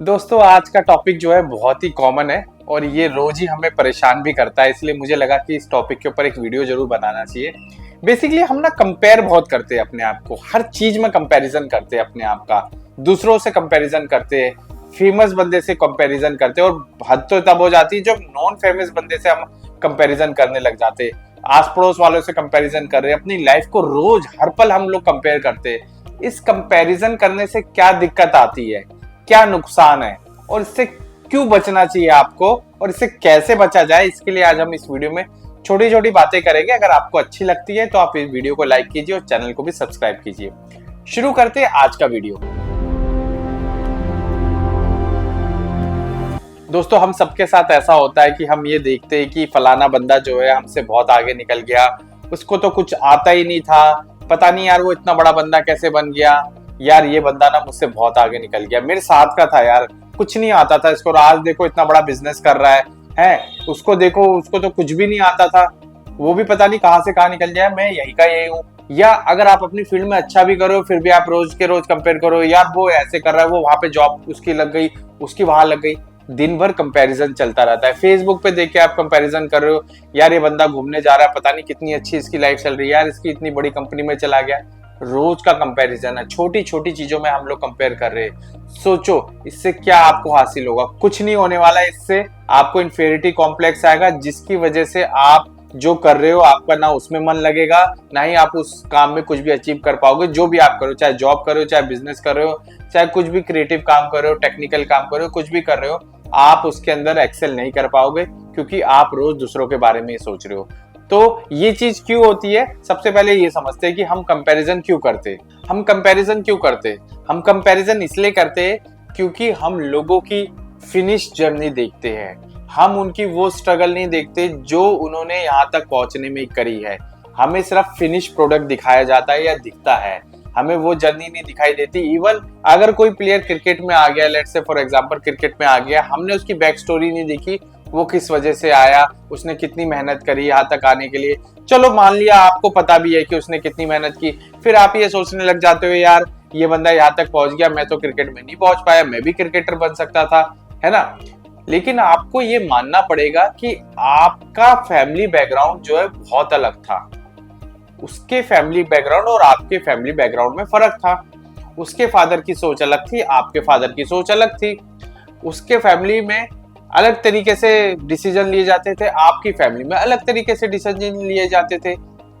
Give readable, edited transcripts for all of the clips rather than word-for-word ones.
दोस्तों आज का टॉपिक जो है बहुत ही कॉमन है और ये रोज ही हमें परेशान भी करता है, इसलिए मुझे लगा कि इस टॉपिक के ऊपर एक वीडियो जरूर बनाना चाहिए। बेसिकली हम ना कंपेयर बहुत करते हैं अपने आप को, हर चीज में कंपैरिजन करते हैं अपने आप का, दूसरों से कंपैरिजन करते हैं, फेमस बंदे से कंपैरिजन करते हैं और हद तो तब हो जाती है जब नॉन फेमस बंदे से हम कंपैरिजन करने लग जाते हैं, आस पड़ोस वालों से कंपैरिजन कर रहे हैं, अपनी लाइफ को रोज हर पल हम लोग कंपेयर करते हैं। इस कंपैरिजन करने से क्या दिक्कत आती है, क्या नुकसान है और इससे क्यों बचना चाहिए आपको और इससे कैसे बचा जाए, इसके लिए आज हम इस वीडियो में छोटी छोटी बातें करेंगे। अगर आपको अच्छी लगती है तो आप इस वीडियो को लाइक कीजिए और चैनल को भी सब्सक्राइब कीजिए। शुरू करते हैं आज का वीडियो। दोस्तों हम सबके साथ ऐसा होता है कि हम ये देखते हैं कि फलाना बंदा जो है हमसे बहुत आगे निकल गया, उसको तो कुछ आता ही नहीं था, पता नहीं यार वो इतना बड़ा बंदा कैसे बन गया, यार ये बंदा ना मुझसे बहुत आगे निकल गया, मेरे साथ का था यार, कुछ नहीं आता था इसको, आज देखो इतना बड़ा बिजनेस कर रहा है, उसको देखो उसको तो कुछ भी नहीं आता था, वो भी पता नहीं कहां से कहां निकल जाए, मैं यही का यही हूँ। या अगर आप अपनी फील्ड में अच्छा भी करो फिर भी आप रोज के रोज कंपेयर करो, यार वो ऐसे कर रहा है, वो वहां पे जॉब उसकी लग गई, उसकी वहां लग गई, दिन भर कंपैरिजन चलता रहता है। फेसबुक पे देख के आप कंपैरिजन कर रहे हो, यार ये बंदा घूमने जा रहा है, पता नहीं कितनी अच्छी इसकी लाइफ चल रही है, यार इसकी इतनी बड़ी कंपनी में चला गया। रोज का कंपैरिजन है, छोटी छोटी चीजों में हम लोग कंपेयर कर रहे हैं। सोचो इससे क्या आपको हासिल होगा, कुछ नहीं होने वाला है। इससे आपको इन्फीरियरिटी कॉम्प्लेक्स आएगा जिसकी वजह से आप जो कर रहे हो आपका ना उसमें मन लगेगा, ना ही आप उस काम में कुछ भी अचीव कर पाओगे। जो भी आप करो, चाहे जॉब कर रहे हो, चाहे बिजनेस कर रहे हो, चाहे कुछ भी क्रिएटिव काम कर रहे हो, टेक्निकल काम कर रहे हो, कुछ भी कर रहे हो, आप उसके अंदर एक्सेल नहीं कर पाओगे क्योंकि आप रोज दूसरों के बारे में ही सोच रहे हो। तो ये चीज क्यों होती है, सबसे पहले ये समझते हैं कि हम कंपैरिजन क्यों करते हैं। हम कंपैरिजन क्यों करते हैं? हम कंपैरिजन इसलिए करते हैं क्योंकि हम लोगों की फिनिश जर्नी देखते हैं, हम उनकी वो स्ट्रगल नहीं देखते जो उन्होंने यहाँ तक पहुंचने में करी है। हमें सिर्फ फिनिश प्रोडक्ट दिखाया जाता है या दिखता है, हमें वो जर्नी नहीं दिखाई देती। इवन अगर कोई प्लेयर क्रिकेट में आ गया, let's say for example cricket में आ गया, हमने उसकी बैक स्टोरी नहीं देखी, वो किस वजह से आया, उसने कितनी मेहनत करी यहाँ तक आने के लिए। चलो मान लिया आपको पता भी है कि उसने कितनी मेहनत की, फिर आप ये सोचने लग जाते हो यार ये बंदा यहाँ तक पहुंच गया, मैं तो क्रिकेट में नहीं पहुंच पाया, मैं भी क्रिकेटर बन सकता था, है ना। लेकिन आपको ये मानना पड़ेगा कि आपका फैमिली बैकग्राउंड जो है बहुत अलग था। उसके फैमिली बैकग्राउंड और आपके फैमिली बैकग्राउंड में फर्क था। उसके फादर की सोच अलग थी, आपके फादर की सोच अलग थी। उसके फैमिली में अलग तरीके से डिसीजन लिए जाते थे, आपकी फैमिली में अलग तरीके से डिसीजन लिए जाते थे,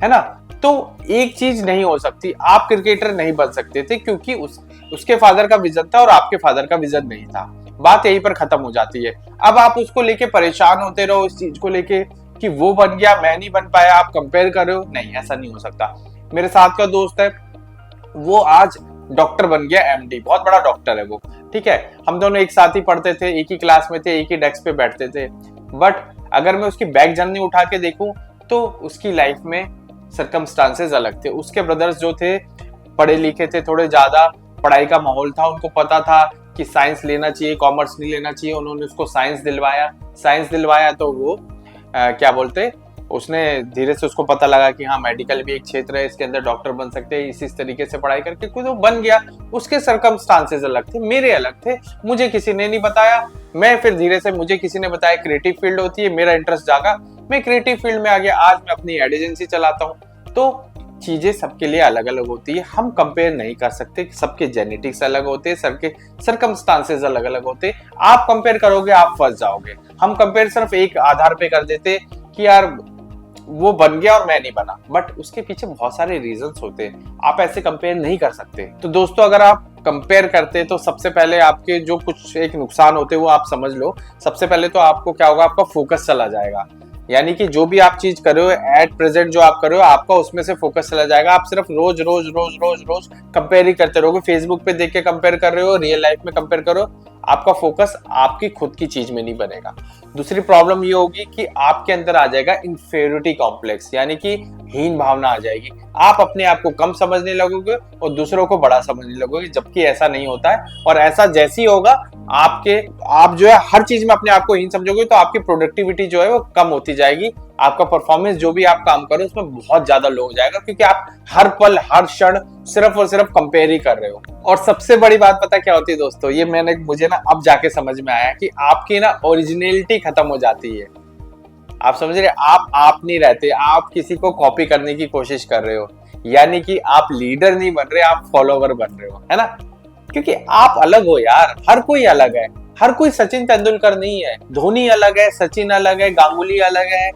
है ना। तो एक चीज नहीं हो सकती, आप क्रिकेटर नहीं बन सकते थे क्योंकि उसके फादर का विजन था और आपके फादर का विजन नहीं था। बात यहीं पर खत्म हो जाती है। अब आप उसको लेके परेशान होते रहो, इस चीज को लेके कि वो बन गया मैं नहीं बन पाया, आप कंपेयर कर रहे हो, नहीं ऐसा नहीं हो सकता। मेरे साथ का दोस्त है, वो आज डॉक्टर बन गया, एमडी, बहुत बड़ा डॉक्टर है वो, ठीक है। हम दोनों एक साथ ही पढ़ते थे, एक ही क्लास में थे, एक ही डेस्क पे बैठते थे। बट अगर मैं उसकी बैक जर्नी उठा के देखूं तो उसकी लाइफ में सर्कमस्टांसेस अलग थे। उसके ब्रदर्स जो थे पढ़े लिखे थे, थोड़े ज्यादा पढ़ाई का माहौल था, उनको पता था कि साइंस लेना चाहिए, कॉमर्स नहीं लेना चाहिए, उन्होंने उसको साइंस दिलवाया तो वो क्या बोलते, उसने धीरे से उसको पता लगा कि हाँ मेडिकल भी एक क्षेत्र है, इसके अंदर डॉक्टर बन सकते हैं, इसी तरीके से पढ़ाई करके कुछ वो बन गया। उसके सर्कमस्टांसेस अलग थे, मेरे अलग थे, मुझे किसी ने नहीं बताया, मैं फिर धीरे से मुझे किसी ने बताया क्रिएटिव फील्ड होती है, मेरा इंटरेस्ट जागा, मैं क्रिएटिव फील्ड में आ गया, आज मैं अपनी एड एजेंसी चलाता हूँ। तो चीजें सबके लिए अलग अलग होती है, हम कंपेयर नहीं कर सकते, सबके जेनेटिक्स अलग होते हैं, सबके सर्कमस्टांसेस अलग अलग होते हैं। आप कंपेयर करोगे आप फंस जाओगे। हम कंपेयर सिर्फ एक आधार पे कर देते कि यार वो बन गया और मैं नहीं बना, बट उसके पीछे बहुत सारे रीजंस होते हैं, आप ऐसे कंपेयर नहीं कर सकते। तो दोस्तों अगर आप कंपेयर करते तो सबसे पहले आपके जो कुछ एक नुकसान होते हैं वो आप समझ लो। सबसे पहले तो आपको क्या होगा, आपका फोकस चला जाएगा, यानी कि जो भी आप चीज कर रहे हो एट प्रेजेंट जो आप कर रहे हो आपका उसमें से फोकस चला जाएगा। आप सिर्फ रोज रोज रोज रोज रोज कंपेयर ही करते रहोगे, फेसबुक पे देख के कंपेयर कर रहे हो, रियल लाइफ में कंपेयर करो, आपका फोकस आपकी खुद की चीज में नहीं बनेगा। दूसरी प्रॉब्लम ये होगी कि आपके अंदर आ जाएगा इंफीरियरिटी कॉम्प्लेक्स, यानी कि हीन भावना आ जाएगी। आप अपने आप को कम समझने लगोगे और दूसरों को बड़ा समझने लगोगे, जबकि ऐसा नहीं होता है। और ऐसा जैसे ही होगा आप जो है हर चीज में अपने आप को हीन समझोगे तो आपकी प्रोडक्टिविटी जो है वो कम होती जाएगी, आपका परफॉर्मेंस जो भी आप काम करो उसमें बहुत ज्यादा लो हो जाएगा, क्योंकि आप हर पल हर क्षण सिर्फ और सिर्फ कंपेयर ही कर रहे हो। और सबसे बड़ी बात पता क्या होती है दोस्तों, ये मुझे ना अब जाके समझ में आया कि आपकी ना ओरिजिनलिटी खत्म हो जाती है। आप समझ रहे, आप नहीं रहते, आप किसी को कॉपी करने की कोशिश कर रहे हो, यानी कि आप लीडर नहीं बन रहे, आप फॉलोवर बन रहे हो, है ना। क्योंकि आप अलग हो यार, हर कोई अलग है, हर कोई सचिन तेंदुलकर नहीं है। धोनी अलग है, सचिन अलग है, गांगुली अलग है,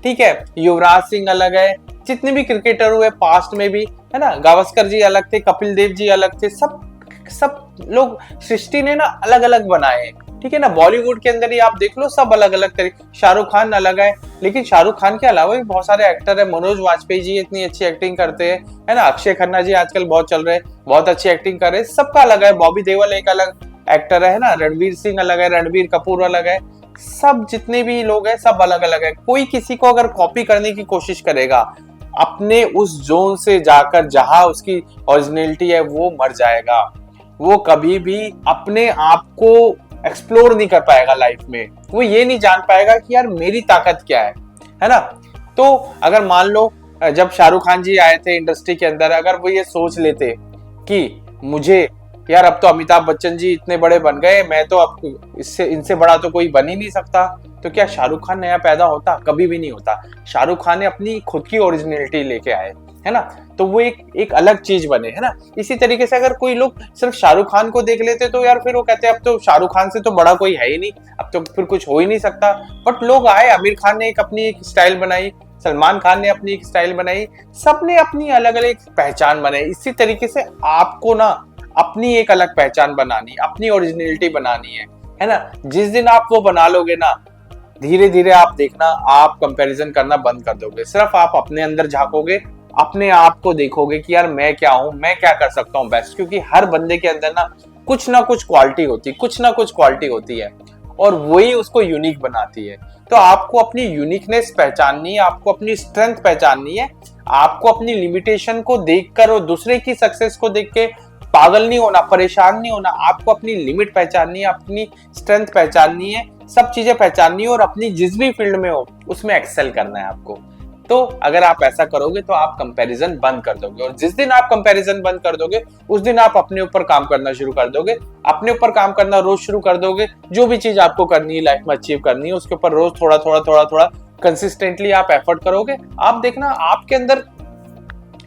ठीक है, युवराज सिंह अलग है, जितने भी क्रिकेटर हुए पास्ट में भी, है ना, गावस्कर जी अलग थे, कपिल देव जी अलग थे, सब लोग सृष्टि ने ना अलग अलग बनाए हैं, ठीक है ना। बॉलीवुड के अंदर ही आप देख लो, सब अलग अलग तरीके, शाहरुख खान अलग है, लेकिन शाहरुख खान के अलावा भी बहुत सारे एक्टर है। मनोज वाजपेयी जी इतनी अच्छी एक्टिंग करते हैं, है ना। अक्षय खन्ना जी आजकल बहुत चल रहे हैं, बहुत अच्छी एक्टिंग कर रहे हैं, सबका अलग है। बॉबी देओल एक अलग एक्टर है ना, रणवीर सिंह अलग है, रणबीर कपूर अलग है, सब जितने भी लोग हैं सब अलग अलग है। कोई किसी को अगर कॉपी करने की कोशिश करेगा, अपने उस जोन से जाकर जहां उसकी ओरिजिनलिटी है वो मर जाएगा। वो कभी भी अपने आप को एक्सप्लोर नहीं कर पाएगा लाइफ में। वो ये नहीं जान पाएगा कि यार मेरी ताकत क्या है ना। तो अगर मान लो जब शाहरुख खान जी आए थे इंडस्ट्री के अंदर, अगर वो ये सोच लेते कि मुझे यार अब तो अमिताभ बच्चन जी इतने बड़े बन गए, मैं तो अब इनसे बड़ा तो कोई बन ही नहीं सकता, तो क्या शाहरुख खान नया पैदा होता? कभी भी नहीं होता। शाहरुख खान ने अपनी खुद की ओरिजिनलिटी लेके आए, है ना, तो वो एक अलग चीज बने, है ना। इसी तरीके से अगर कोई लोग सिर्फ शाहरुख खान को देख लेते तो यार फिर वो कहते हैं अब तो शाहरुख खान से तो बड़ा कोई है ही नहीं, अब तो फिर कुछ हो ही नहीं सकता। बट लोग आए, आमिर खान ने अपनी एक स्टाइल बनाई, सलमान खान ने अपनी एक स्टाइल बनाई, सबने अपनी अलग अलग पहचान बनाई। इसी तरीके से आपको ना अपनी एक अलग पहचान बनानी, अपनी ओरिजिनलिटी बनानी है ना। जिस दिन आप वो बना लोगे ना, धीरे धीरे आप देखना आप कंपैरिजन करना बंद कर दोगे। सिर्फ आप अपने अंदर झांकोगे, अपने आप को देखोगे कि यार मैं क्या हूं, मैं क्या कर सकता हूं बेस्ट। क्योंकि हर बंदे के अंदर ना कुछ क्वालिटी होती है, कुछ ना कुछ क्वालिटी होती है, और वही उसको यूनिक बनाती है। तो आपको अपनी यूनिकनेस पहचाननी है, आपको अपनी स्ट्रेंथ पहचाननी है, आपको अपनी लिमिटेशन को देखकर और दूसरे की सक्सेस को देख के पागल नहीं होना, परेशान नहीं होना। आपको अपनी लिमिट पहचाननी है, अपनी स्ट्रेंथ पहचाननी है, सब चीजें पहचाननी है, और अपनी जिस भी फील्ड में हो उसमें एक्सेल करना है आपको। तो अगर आप ऐसा करोगे तो आप कंपैरिजन बंद कर दोगे, और जिस दिन आप कंपैरिजन बंद कर दोगे उस दिन आप अपने ऊपर काम करना शुरू कर दोगे, अपने ऊपर काम करना रोज शुरू कर दोगे। जो भी चीज आपको करनी है लाइफ में, अचीव करनी है, उसके ऊपर रोज थोड़ा थोड़ा कंसिस्टेंटली आप एफर्ट करोगे, आप देखना आपके अंदर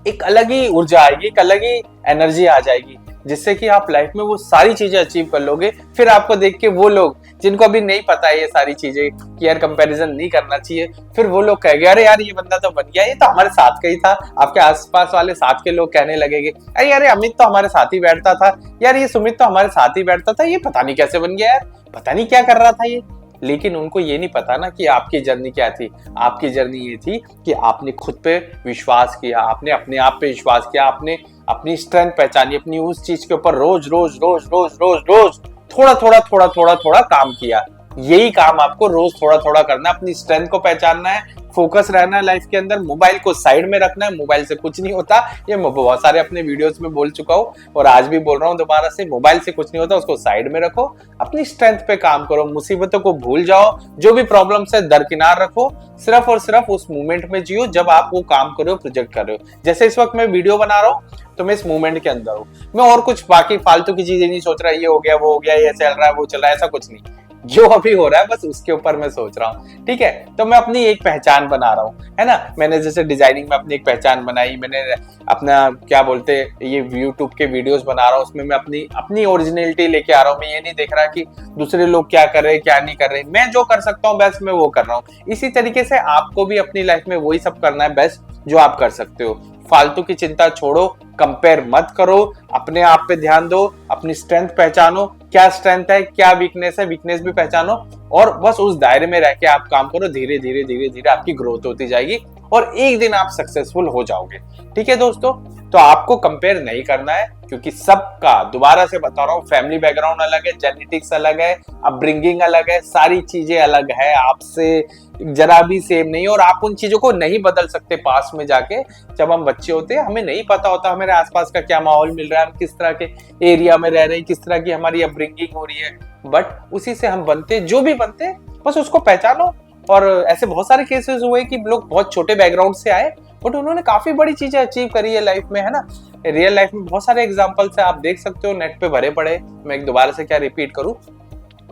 एक अलग ही ऊर्जा आएगी, एक अलग ही एनर्जी आ जाएगी, जिससे कि आप लाइफ में वो सारी चीजें अचीव कर लोगे। फिर आपको देख के वो लोग जिनको अभी नहीं पता है ये सारी चीजें कि यार कंपैरिजन नहीं करना चाहिए, फिर वो लोग कहेंगे अरे यार ये बंदा तो बन गया, ये तो हमारे साथ का ही था। आपके आसपास वाले साथ के लोग कहने लगेंगे अरे यार अमित तो हमारे साथ ही बैठता था, यार ये सुमित तो हमारे साथ ही बैठता था, ये पता नहीं कैसे बन गया यार, पता नहीं क्या कर रहा था ये। लेकिन उनको ये नहीं पता ना कि आपकी जर्नी क्या थी। आपकी जर्नी ये थी कि आपने खुद पे विश्वास किया, आपने अपने आप पे विश्वास किया, आपने अपनी स्ट्रेंथ पहचानी, अपनी उस चीज के ऊपर रोज रोज रोज रोज रोज रोज थोड़ा काम किया। यही काम आपको रोज थोड़ा थोड़ा करना है। अपनी स्ट्रेंथ को पहचानना है, फोकस रहना है लाइफ के अंदर, मोबाइल को साइड में रखना है। मोबाइल से कुछ नहीं होता, ये मैं बहुत सारे अपने वीडियोस में बोल चुका हूँ और आज भी बोल रहा हूँ दोबारा से, मोबाइल से कुछ नहीं होता, उसको साइड में रखो, अपनी स्ट्रेंथ पे काम करो, मुसीबतों को भूल जाओ, जो भी प्रॉब्लम्स है दरकिनार रखो, सिर्फ और सिर्फ उस मोमेंट में जियो जब आप वो काम कर रहे हो, प्रोजेक्ट कर रहे हो। जैसे इस वक्त मैं वीडियो बना रहा हूँ तो मैं इस मूवमेंट के अंदर हूँ, मैं और कुछ बाकी फालतू की चीजें नहीं सोच रहा, ये हो गया वो हो गया, ये चल रहा है वो चल रहा है, ऐसा कुछ नहीं। जो अभी हो रहा है बस उसके ऊपर मैं सोच रहा हूँ, ठीक है। तो मैं अपनी एक पहचान बना रहा हूँ, है ना। मैंने जैसे डिजाइनिंग में अपनी एक पहचान बनाई, मैंने अपना क्या बोलते ये यूट्यूब के वीडियोस बना रहा हूँ, उसमें मैं अपनी ओरिजिनलिटी लेके आ रहा हूँ। मैं ये नहीं देख रहा कि दूसरे लोग क्या कर रहे हैं क्या नहीं कर रहे, मैं जो कर सकता हूँ बेस्ट मैं वो कर रहा हूँ। इसी तरीके से आपको भी अपनी लाइफ में वही सब करना है बेस्ट जो आप कर सकते हो। फालतू की चिंता छोड़ो, कंपेयर मत करो, अपने आप पे ध्यान दो, अपनी स्ट्रेंथ पहचानो, क्या स्ट्रेंथ है क्या वीकनेस है, वीकनेस भी पहचानो, और बस उस दायरे में रह के आप काम करो। धीरे धीरे धीरे धीरे आपकी ग्रोथ होती जाएगी और एक दिन आप सक्सेसफुल हो जाओगे, ठीक है दोस्तों। तो आपको कंपेयर नहीं करना है, क्योंकि सबका, दोबारा से बता रहा हूँ, फैमिली बैकग्राउंड अलग है, जेनेटिक्स अलग है, अपब्रिंगिंग अलग है, सारी चीजें अलग है, आपसे जरा भी सेम नहीं। और आप उन चीजों को नहीं बदल सकते पास में जाके। जब हम बच्चे होते हैं हमें नहीं पता होता हमारे आसपास का क्या माहौल मिल रहा है, हम किस तरह के एरिया में रह रहे हैं, किस तरह की हमारी अपब्रिंगिंग हो रही है, बट उसी से हम बनते, जो भी बनते बस उसको पहचानो, और ऐसे बहुत सारे केसेस हुए कि लोग बहुत छोटे बैकग्राउंड से आए बट उन्होंने काफी बड़ी चीजें अचीव करी है लाइफ में, है ना। रियल लाइफ में बहुत सारे एग्जांपल्स है, आप देख सकते हो, नेट पे भरे पड़े, मैं एक दोबारा से क्या रिपीट करूं।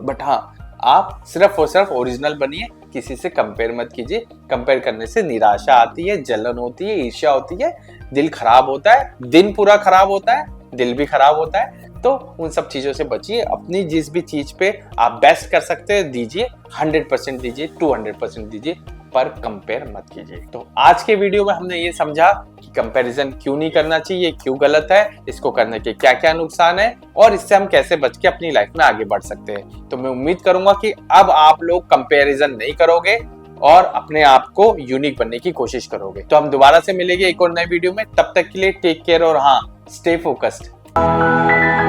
बट हाँ, आप सिर्फ और सिर्फ ओरिजिनल बनिए, किसी से कंपेयर मत कीजिए। कंपेयर करने से निराशा आती है, जलन होती है, ईर्ष्या होती है, दिल खराब होता है, दिन पूरा खराब होता है, दिल भी खराब होता है। तो उन सब चीजों से बचिए। अपनी जिस भी चीज पे आप बेस्ट कर सकते हैं दीजिए, 100% दीजिए, 200% दीजिए, पर कंपेयर मत कीजिए। तो आज के वीडियो में हमने ये समझा कि कंपैरिजन क्यों नहीं करना चाहिए, क्यों गलत है, इसको करने के क्या क्या नुकसान है और इससे हम कैसे बच के अपनी लाइफ में आगे बढ़ सकते हैं। तो मैं उम्मीद करूंगा कि अब आप लोग कंपैरिजन नहीं करोगे और अपने आप को यूनिक बनने की कोशिश करोगे। तो हम दोबारा से मिलेंगे एक और नए वीडियो में, तब तक के लिए टेक केयर और हाँ, स्टे फोकस्ड।